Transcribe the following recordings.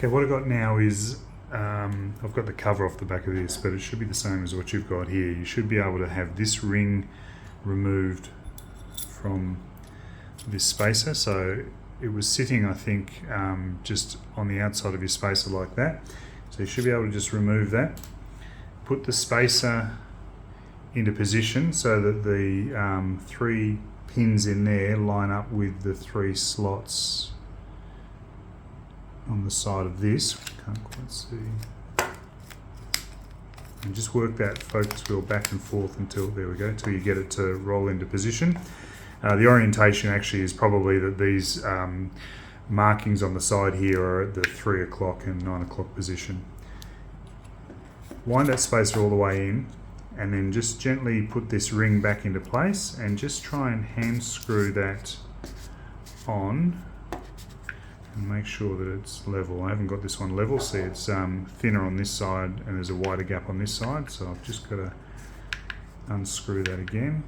Okay, what I've got now is, I've got the cover off the back of this, but it should be the same as what you've got here. You should be able to have this ring removed from this spacer. So it was sitting, I think, just on the outside of your spacer like that. So you should be able to just remove that. Put the spacer into position so that the 3 pins in there line up with the 3 slots on the side of this. Can't quite see. And just work that focus wheel back and forth until, there we go, until you get it to roll into position. The orientation actually is probably that these markings on the side here are at the 3 o'clock and 9 o'clock position. Wind that spacer all the way in, and then just gently put this ring back into place and just try and hand screw that on and make sure that it's level. I haven't got this one level, see it's thinner on this side and there's a wider gap on this side, so I've just got to unscrew that again.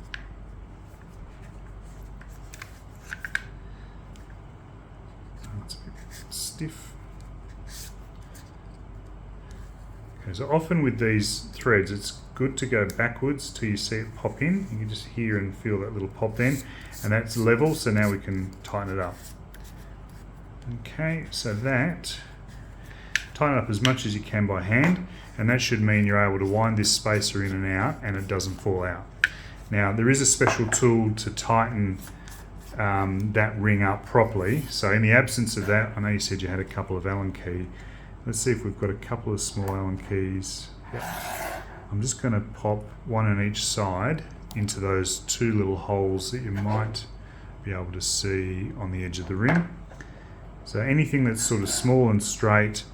Oh, it's a bit stiff. Okay, so often with these threads it's good to go backwards till you see it pop in. You can just hear and feel that little pop then, and that's level, so now we can tighten it up. Okay, so that, tighten it up as much as you can by hand, and that should mean you're able to wind this spacer in and out and it doesn't fall out. Now there is a special tool to tighten that ring up properly, so in the absence of that, I know you said you had a couple of Allen key. Let's see if we've got a couple of small Allen keys. Yep. I'm just going to pop one on each side into those 2 little holes that you might be able to see on the edge of the ring. So anything that's sort of small and straight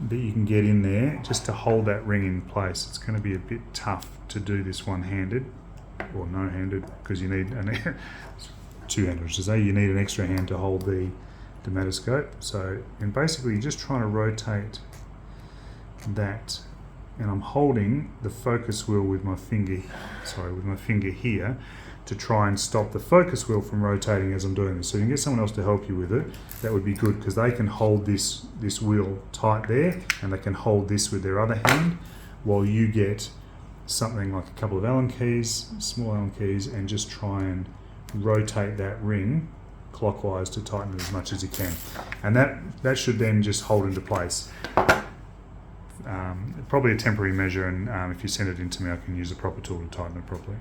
that you can get in there just to hold that ring in place. It's going to be a bit tough to do this one-handed or no-handed, because you need two-handed, I should say. You need an extra hand to hold the dermatoscope. So, and basically you're just trying to rotate that, and I'm holding the focus wheel with my finger, with my finger here, to try and stop the focus wheel from rotating as I'm doing this. So you can get someone else to help you with it. That would be good, because they can hold this wheel tight there, and they can hold this with their other hand, while you get something like a couple of Allen keys, small Allen keys, and just try and rotate that ring clockwise to tighten it as much as you can. And that should then just hold into place. Probably a temporary measure, and if you send it in to me, I can use a proper tool to tighten it properly.